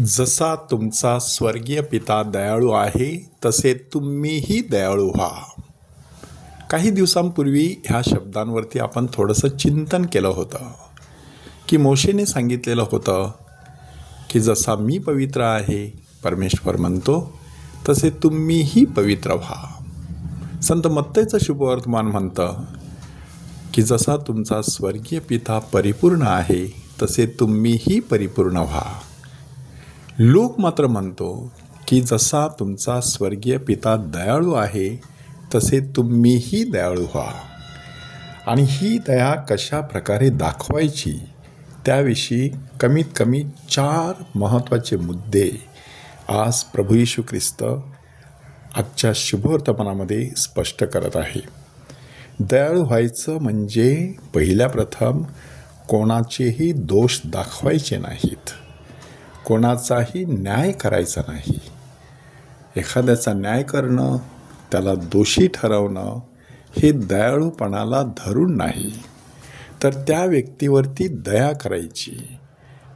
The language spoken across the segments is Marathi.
जसा तुमचा स्वर्गीय पिता दयाळू आहे तसे तुम्हीही दयाळू व्हा. काही दिवसांपूर्वी ह्या शब्दांवरती आपण थोडंसं चिंतन केलं होतं की मोशेने सांगितलेलं होतं की जसा मी पवित्र आहे परमेश्वर म्हणतो तसे तुम्हीही पवित्र व्हा. संत मत्तईचं शुभवर्तमान म्हणतं की जसा तुमचा स्वर्गीय पिता परिपूर्ण आहे तसे तुम्हीही परिपूर्ण व्हा. लोक मात्र म्हणतो की जसा तुमचा स्वर्गीय पिता दयाळू आहे तसे तुम्हीही दयाळू व्हा. आणि ही दया कशा प्रकारे दाखवायची त्याविषयी कमीत कमी 4 महत्त्वाचे मुद्दे आज प्रभू येशू ख्रिस्त आजच्या शुभवर्तमानामध्ये स्पष्ट करत आहे. दयाळू व्हायचं म्हणजे पहिल्या प्रथम कोणाचेही दोष दाखवायचे नाहीत, कोणाचाही न्याय करायचा नाही. एखाद्याचा न्याय करणं, त्याला दोषी ठरवणं हे दयाळूपणाला धरून नाही, तर त्या व्यक्तीवरती दया करायची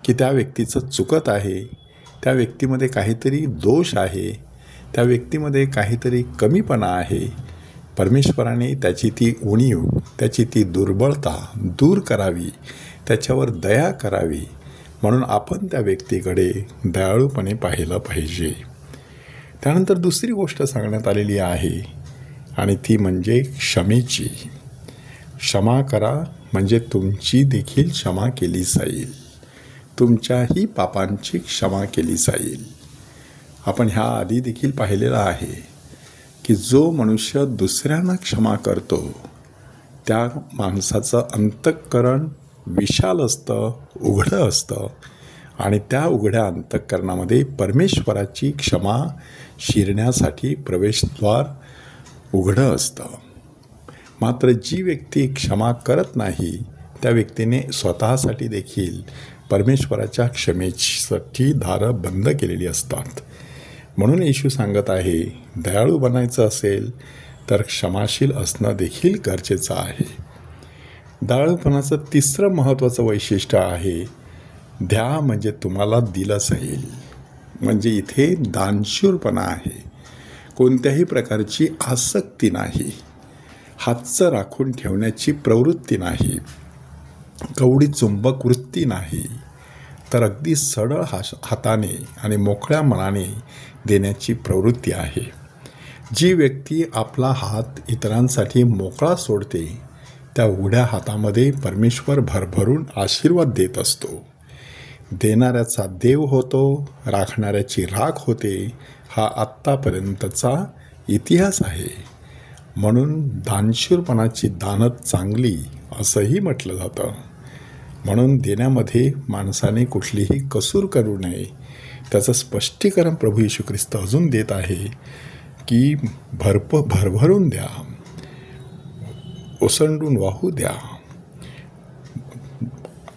की त्या व्यक्तीचं चुकत आहे, त्या व्यक्तीमध्ये काहीतरी दोष आहे, त्या व्यक्तीमध्ये काहीतरी कमीपणा आहे. परमेश्वराने त्याची ती उणीव, त्याची ती दुर्बलता दूर करावी, त्याच्यावर दया करावी. म्हणून आपण त्या व्यक्तीकडे दयाळूपणे पाहिलं पाहिजे. त्यानंतर दुसरी गोष्ट सांगण्यात आलेली आहे आणि ती म्हणजे क्षमेची. क्षमा करा म्हणजे तुमची देखील क्षमा केली जाईल, तुमच्याही पापांची क्षमा केली जाईल. आपण ह्या आधी देखील पाहिलेलं आहे की जो मनुष्य दुसऱ्यांना क्षमा करतो त्या माणसाचं अंतःकरण विशाल असतं, उघडं असतं आणि त्या उघड्या अंतःकरणामध्ये परमेश्वराची क्षमा शिरण्यासाठी प्रवेशद्वार उघडं असतं. मात्र जी व्यक्ती क्षमा करत नाही त्या व्यक्तीने स्वतःसाठी देखील परमेश्वराच्या क्षमेसाठी दारं बंद केलेली असतात. म्हणून येशू सांगत आहे, दयाळू बनायचं असेल तर क्षमाशील असणं देखील गरजेचं आहे. दयाळूपणाचं तिसरं महत्त्वाचं वैशिष्ट्य आहे, द्या म्हणजे तुम्हाला दिलं जाईल. म्हणजे इथे दानशूरपणा आहे, कोणत्याही प्रकारची आसक्ती नाही, हातचं राखून ठेवण्याची प्रवृत्ती नाही, कवडी चुंबक वृत्ती नाही, तर अगदी सरळ हाताने आणि मोकळ्या मनाने देण्याची प्रवृत्ती आहे. जी व्यक्ती आपला हात इतरांसाठी मोकळा सोडते त्या उघड्या हातामध्ये परमेश्वर भरभरून आशीर्वाद देत असतो. देणाऱ्याचा देव होतो, राखणाऱ्याची राख होते. हा आत्तापर्यंतचा इतिहास आहे. म्हणून दानशूरपणाची दानत चांगली असंही म्हटलं जातं. म्हणून देण्यामध्ये माणसाने कुठलीही कसूर करू नये. त्याचं स्पष्टीकरण प्रभू येशू ख्रिस्त अजून देत आहे की भरभरून द्या, ओसंडून वाहू द्या.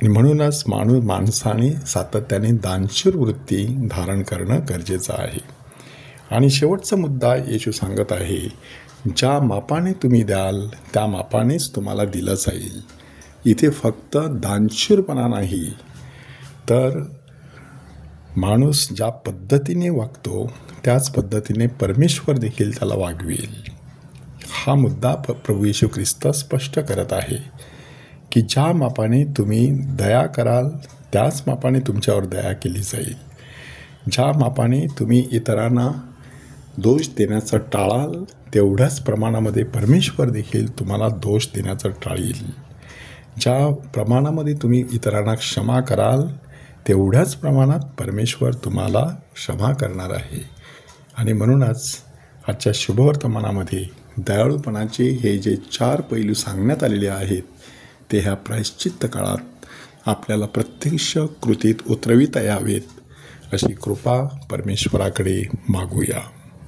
म्हणूनच माणसाने सातत्याने दानशूर वृत्ती धारण करणं गरजेचं आहे. आणि शेवटचा मुद्दा येशू सांगत आहे, ज्या मापाने तुम्ही द्याल त्या मापानेच तुम्हाला दिलं जाईल. इथे फक्त दानशूरपणा नाही, तर माणूस ज्या पद्धतीने वागतो त्याच पद्धतीने परमेश्वर देखील त्याला वागवेल. हा मुद्दा प्रभू येशू ख्रिस्त स्पष्ट करत आहे की ज्या मापाने तुम्ही दया कराल त्याच मापाने तुमच्यावर दया केली जाईल. ज्या मापाने तुम्ही इतरांना दोष देण्याचं टाळाल तेवढ्याच प्रमाणामध्ये परमेश्वर देखील तुम्हाला दोष देण्याचं टाळील. ज्या प्रमाणामध्ये तुम्ही इतरांना क्षमा कराल तेवढ्याच प्रमाणात परमेश्वर तुम्हाला क्षमा करणार आहे. आणि म्हणूनच आजच्या शुभवर्तमानामध्ये दयाळूपणाचे हे जे 4 पैलू सांगण्यात आलेले आहेत ते ह्या प्रायश्चित्त काळात आपल्याला प्रत्यक्ष कृतीत उतरविता यावेत अशी कृपा परमेश्वराकडे मागूया.